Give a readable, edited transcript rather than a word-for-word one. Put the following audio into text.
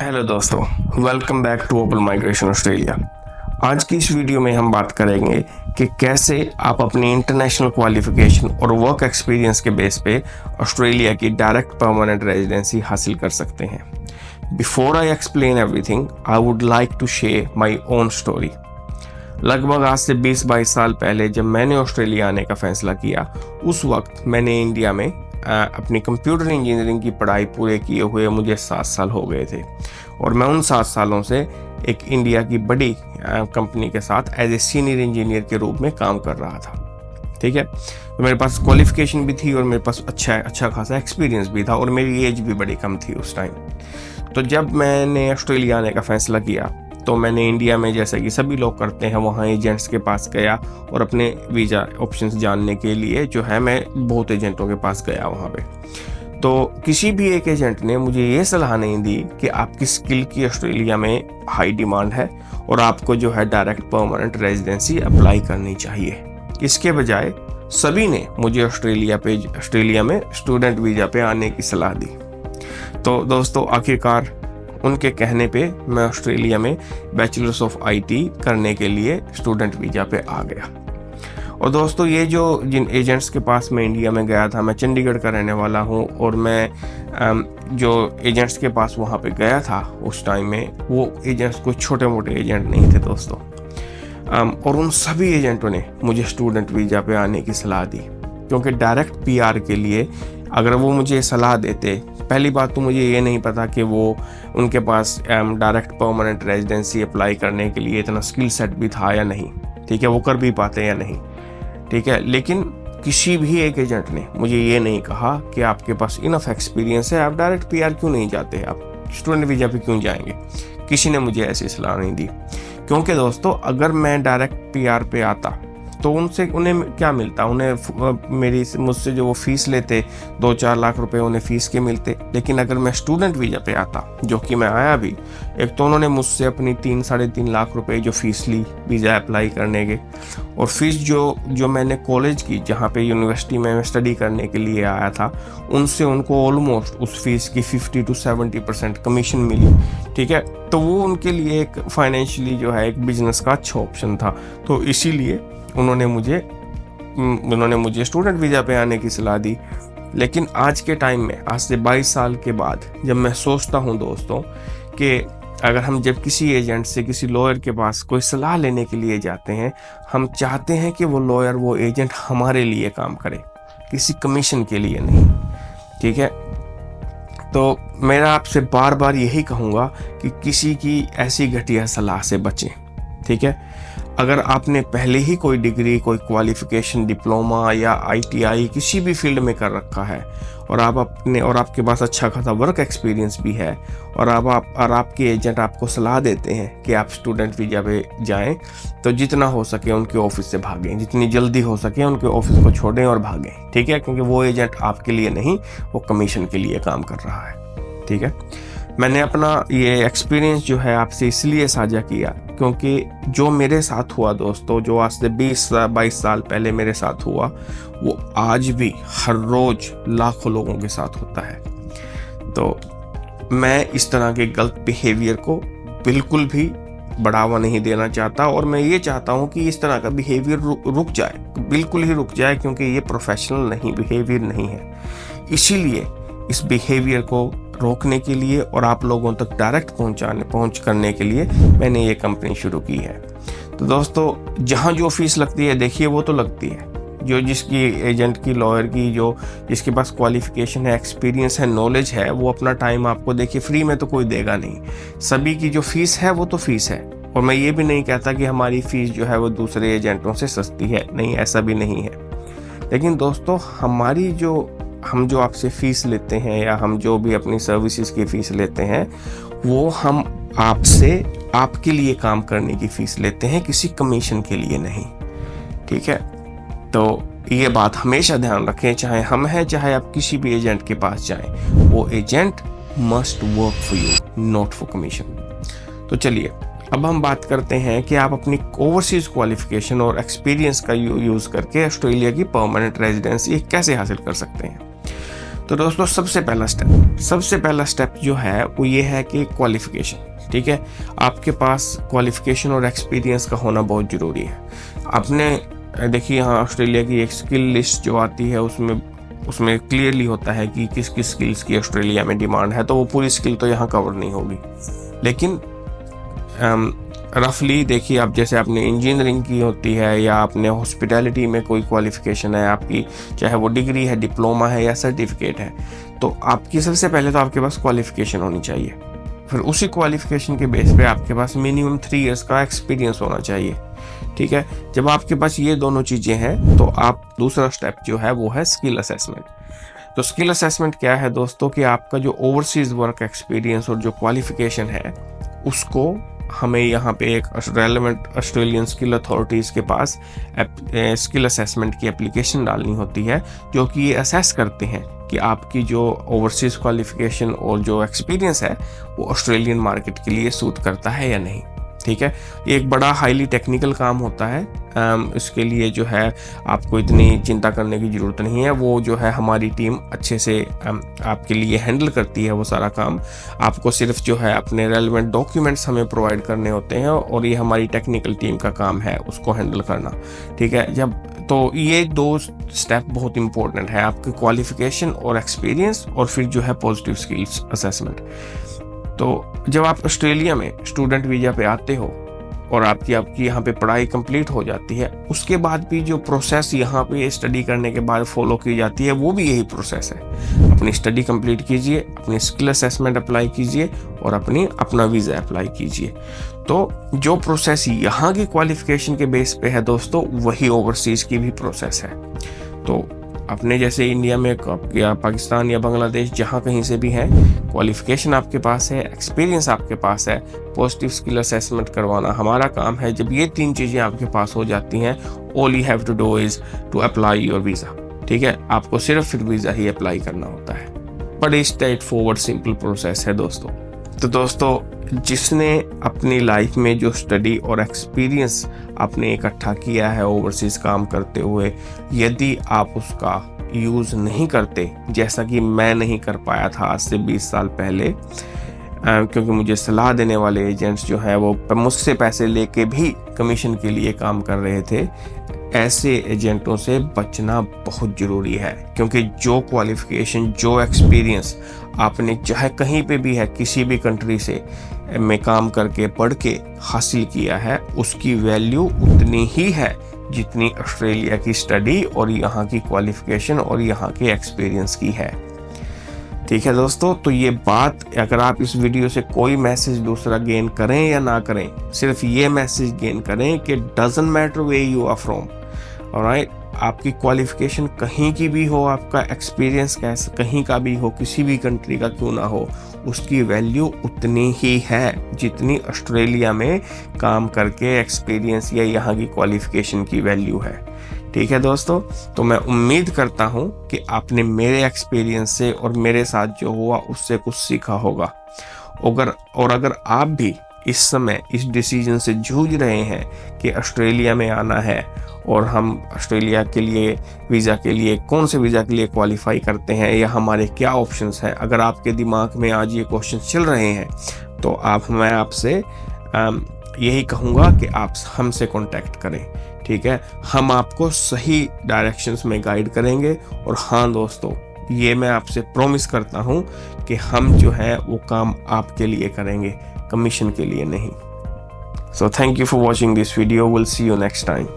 Hello दोस्तों, welcome back to open migration Australia. आज की इस वीडियो में हम बात करेंगे कि कैसे आप अपनी इंटरनेशनल क्वालिफिकेशन और वर्क एक्सपीरियंस के बेस पे ऑस्ट्रेलिया की डायरेक्ट परमानेंट रेजिडेंसी हासिल कर सकते हैं। Before I explain everything, I would like to share my own story. लगभग आज से 20-22 साल पहले जब मैंने ऑस्ट्रेलिया आने का फैसला किया, उस वक्त मैंने इंडिया में अपनी कंप्यूटर इंजीनियरिंग की पढ़ाई पूरे किए हुए मुझे 7 साल हो गए थे और मैं उन 7 सालों से एक इंडिया की बड़ी कंपनी के साथ एज ए सीनियर इंजीनियर के रूप में काम कर रहा था। ठीक है, तो मेरे पास क्वालिफिकेशन भी थी और मेरे पास अच्छा खासा एक्सपीरियंस भी था और मेरी एज भी बड़ी कम थी उस टाइम। तो जब मैंने ऑस्ट्रेलिया आने का फैसला किया तो मैंने इंडिया में, जैसे कि सभी लोग करते हैं, वहाँ एजेंट्स के पास गया और अपने वीज़ा ऑप्शंस जानने के लिए जो है मैं बहुत एजेंटों के पास गया वहाँ पे। तो किसी भी एक एजेंट ने मुझे ये सलाह नहीं दी कि आपकी स्किल की ऑस्ट्रेलिया में हाई डिमांड है और आपको जो है डायरेक्ट परमानेंट रेजिडेंसी अप्लाई करनी चाहिए। इसके बजाय सभी ने मुझे ऑस्ट्रेलिया में स्टूडेंट वीज़ा पे आने की सलाह दी। तो दोस्तों, आखिरकार उनके कहने पे मैं ऑस्ट्रेलिया में बैचलर्स ऑफ आईटी करने के लिए स्टूडेंट वीज़ा पे आ गया। और दोस्तों, ये जिन एजेंट्स के पास मैं इंडिया में गया था, मैं चंडीगढ़ का रहने वाला हूँ और मैं जो एजेंट्स के पास वहाँ पे गया था उस टाइम में, वो एजेंट्स कोई छोटे मोटे एजेंट नहीं थे दोस्तों। और उन सभी एजेंटों ने मुझे स्टूडेंट वीज़ा पे आने की सलाह दी, क्योंकि डायरेक्ट पीआर के लिए अगर वो मुझे सलाह देते, पहली बात तो मुझे ये नहीं पता कि वो उनके पास डायरेक्ट परमानेंट रेजिडेंसी अप्लाई करने के लिए इतना स्किल सेट भी था या नहीं। ठीक है, वो कर भी पाते या नहीं। ठीक है, लेकिन किसी भी एक एजेंट ने मुझे ये नहीं कहा कि आपके पास इनफ एक्सपीरियंस है, आप डायरेक्ट पीआर क्यों नहीं जाते, आप स्टूडेंट वीज़ा पे क्यों जाएंगे। किसी ने मुझे ऐसी सलाह नहीं दी, क्योंकि दोस्तों अगर मैं डायरेक्ट पीआर पे आता तो उन्हें क्या मिलता, उन्हें मुझसे जो वो फीस लेते 2-4 लाख रुपए उन्हें फीस के मिलते। लेकिन अगर मैं स्टूडेंट वीज़ा पे आता, जो कि मैं आया भी, एक तो उन्होंने मुझसे अपनी 3-3.5 लाख रुपए जो फीस ली वीज़ा अप्लाई करने के, और फीस जो मैंने कॉलेज की, जहाँ पे यूनिवर्सिटी में मैं स्टडी करने के लिए आया था, उनसे उनको ऑलमोस्ट उस फीस की 50 to 70% कमीशन मिली। ठीक है, तो वो उनके लिए एक फाइनेंशियली जो है एक बिजनेस का अच्छा ऑप्शन था। तो इसीलिए उन्होंने मुझे स्टूडेंट वीज़ा पे आने की सलाह दी। लेकिन आज के टाइम में, आज से 22 साल के बाद, जब मैं सोचता हूँ दोस्तों कि अगर हम जब किसी एजेंट से, किसी लॉयर के पास कोई सलाह लेने के लिए जाते हैं, हम चाहते हैं कि वो लॉयर, वो एजेंट हमारे लिए काम करे, किसी कमीशन के लिए नहीं। ठीक है, तो मेरा आपसे बार बार यही कहूँगा कि किसी की ऐसी घटिया सलाह से बचें। ठीक है, अगर आपने पहले ही कोई डिग्री, कोई क्वालिफिकेशन, डिप्लोमा या आईटीआई किसी भी फील्ड में कर रखा है और आपके पास अच्छा खासा वर्क एक्सपीरियंस भी है और आपके एजेंट आपको सलाह देते हैं कि आप स्टूडेंट वीज़ा पे जाएं, तो जितना हो सके उनके ऑफिस से भागें, जितनी जल्दी हो सके उनके ऑफिस को छोड़ें और भागें। ठीक है, क्योंकि वो एजेंट आपके लिए नहीं, वो कमीशन के लिए काम कर रहा है। ठीक है, मैंने अपना ये एक्सपीरियंस जो है आपसे इसलिए साझा किया क्योंकि जो मेरे साथ हुआ दोस्तों, जो आज से 20-22 साल पहले मेरे साथ हुआ, वो आज भी हर रोज लाखों लोगों के साथ होता है। तो मैं इस तरह के गलत बिहेवियर को बिल्कुल भी बढ़ावा नहीं देना चाहता और मैं ये चाहता हूँ कि इस तरह का बिहेवियर रुक जाए, बिल्कुल ही रुक जाए, क्योंकि ये प्रोफेशनल बिहेवियर नहीं है। इसीलिए इस बिहेवियर को रोकने के लिए और आप लोगों तक डायरेक्ट पहुंच करने के लिए मैंने ये कंपनी शुरू की है। तो दोस्तों, जहाँ जो फीस लगती है, देखिए वो तो लगती है, जो जिसकी एजेंट की, लॉयर की, जिसके पास क्वालिफिकेशन है, एक्सपीरियंस है, नॉलेज है, वो अपना टाइम आपको देखिए फ्री में तो कोई देगा नहीं। सभी की जो फीस है वो तो फीस है, और मैं ये भी नहीं कहता कि हमारी फीस जो है वो दूसरे एजेंटों से सस्ती है, नहीं, ऐसा भी नहीं है। लेकिन दोस्तों, हम जो आपसे फीस लेते हैं या हम जो भी अपनी सर्विसेज की फीस लेते हैं, वो हम आपसे आपके लिए काम करने की फीस लेते हैं, किसी कमीशन के लिए नहीं। ठीक है, तो ये बात हमेशा ध्यान रखें, चाहे हम हैं, चाहे आप किसी भी एजेंट के पास जाएं, वो agent must work for you, not for commission. तो चलिए, अब हम बात करते हैं कि आप अपनी ओवरसीज क्वालिफिकेशन और एक्सपीरियंस का यूज़ करके ऑस्ट्रेलिया की परमानेंट रेजिडेंसी कैसे हासिल कर सकते हैं। तो दोस्तों सबसे पहला स्टेप जो है वो ये है कि क्वालिफिकेशन। ठीक है, आपके पास क्वालिफिकेशन और एक्सपीरियंस का होना बहुत ज़रूरी है। आपने देखिए यहाँ ऑस्ट्रेलिया की एक स्किल लिस्ट जो आती है उसमें क्लियरली होता है कि किस किस स्किल्स की ऑस्ट्रेलिया में डिमांड है, तो वो पूरी स्किल तो यहाँ कवर नहीं होगी। लेकिन रफली देखिए, आप जैसे आपने इंजीनियरिंग की होती है या आपने हॉस्पिटैलिटी में कोई क्वालिफिकेशन है आपकी, चाहे वो डिग्री है, डिप्लोमा है या सर्टिफिकेट है, तो आपकी सबसे पहले तो आपके पास क्वालिफिकेशन होनी चाहिए। फिर उसी क्वालिफिकेशन के बेस पे आपके पास मिनिमम 3 इयर्स का एक्सपीरियंस होना चाहिए। ठीक है, जब आपके पास ये दोनों चीज़ें हैं तो आप दूसरा स्टेप जो है वो है स्किल असेसमेंट। तो स्किल असेसमेंट क्या है दोस्तों, कि आपका जो ओवरसीज वर्क एक्सपीरियंस और जो क्वालिफिकेशन है उसको हमें यहाँ पे एक रेलेवेंट ऑस्ट्रेलियन स्किल अथॉरिटीज़ के पास स्किल असेसमेंट की एप्लीकेशन डालनी होती है, जो कि ये असेस करते हैं कि आपकी जो ओवरसीज क्वालिफिकेशन और जो एक्सपीरियंस है वो ऑस्ट्रेलियन मार्केट के लिए सूट करता है या नहीं। ठीक है, ये एक बड़ा हाईली टेक्निकल काम होता है। इसके लिए जो है आपको इतनी चिंता करने की ज़रूरत नहीं है, वो जो है हमारी टीम अच्छे से आपके लिए हैंडल करती है वो सारा काम। आपको सिर्फ जो है अपने रेलेवेंट डॉक्यूमेंट्स हमें प्रोवाइड करने होते हैं और ये हमारी टेक्निकल टीम का काम है उसको हैंडल करना। ठीक है, तो ये 2 स्टेप बहुत इंपॉर्टेंट है, आपकी क्वालिफिकेशन और एक्सपीरियंस, और फिर जो है पॉजिटिव स्किल्स असेसमेंट। तो जब आप ऑस्ट्रेलिया में स्टूडेंट वीज़ा पे आते हो और आपकी यहाँ पे पढ़ाई कंप्लीट हो जाती है, उसके बाद भी जो प्रोसेस यहाँ पे स्टडी करने के बाद फॉलो की जाती है वो भी यही प्रोसेस है। अपनी स्टडी कंप्लीट कीजिए, अपनी स्किल असेसमेंट अप्लाई कीजिए और अपना वीज़ा अप्लाई कीजिए। तो जो प्रोसेस यहाँ की क्वालिफिकेशन के बेस पे है दोस्तों, वही ओवरसीज की भी प्रोसेस है। तो अपने जैसे इंडिया में या पाकिस्तान या बांग्लादेश जहाँ कहीं से भी है, क्वालिफिकेशन आपके पास है, एक्सपीरियंस आपके पास है, पॉजिटिव स्किल असेसमेंट करवाना हमारा काम है। जब ये 3 चीज़ें आपके पास हो जाती हैं, all you have to do is to apply your visa. ठीक है, आपको सिर्फ फिर वीज़ा ही अप्लाई करना होता है। बड़ी स्ट्रेट फॉरवर्ड सिंपल प्रोसेस है दोस्तों। तो दोस्तों, जिसने अपनी लाइफ में जो स्टडी और एक्सपीरियंस आपने इकट्ठा किया है ओवरसीज काम करते हुए, यदि आप उसका यूज़ नहीं करते, जैसा कि मैं नहीं कर पाया था आज से 20 साल पहले, क्योंकि मुझे सलाह देने वाले एजेंट्स जो हैं वो मुझसे पैसे लेके भी कमीशन के लिए काम कर रहे थे, ऐसे एजेंटों से बचना बहुत ज़रूरी है। क्योंकि जो क्वालिफिकेशन, जो एक्सपीरियंस आपने चाहे कहीं पे भी है, किसी भी कंट्री से में काम करके पढ़ के हासिल किया है, उसकी वैल्यू उतनी ही है जितनी ऑस्ट्रेलिया की स्टडी और यहाँ की क्वालिफिकेशन और यहाँ के एक्सपीरियंस की है। ठीक है दोस्तों, तो ये बात, अगर आप इस वीडियो से कोई मैसेज दूसरा गेन करें या ना करें, सिर्फ ये मैसेज गेन करें कि doesn't matter way you are from, alright, आपकी क्वालिफिकेशन कहीं की भी हो, आपका एक्सपीरियंस कैसे कहीं का भी हो, किसी भी कंट्री का क्यों ना हो, उसकी वैल्यू उतनी ही है जितनी ऑस्ट्रेलिया में काम करके एक्सपीरियंस या यहाँ की क्वालिफिकेशन की वैल्यू है। ठीक है दोस्तों, तो मैं उम्मीद करता हूँ कि आपने मेरे एक्सपीरियंस से और मेरे साथ जो हुआ उससे कुछ सीखा होगा। अगर आप भी इस समय इस डिसीजन से जूझ रहे हैं कि ऑस्ट्रेलिया में आना है और हम ऑस्ट्रेलिया के लिए वीज़ा के लिए कौन से वीज़ा के लिए क्वालिफाई करते हैं या हमारे क्या ऑप्शंस हैं, अगर आपके दिमाग में आज ये क्वेश्चन चल रहे हैं तो मैं आपसे यही कहूँगा कि आप हमसे कांटेक्ट करें। ठीक है, हम आपको सही डायरेक्शंस में गाइड करेंगे। और हाँ दोस्तों, ये मैं आपसे प्रॉमिस करता हूँ कि हम जो है वो काम आपके लिए करेंगे, कमीशन के लिए नहीं। So thank you for watching this video. We'll see you next time.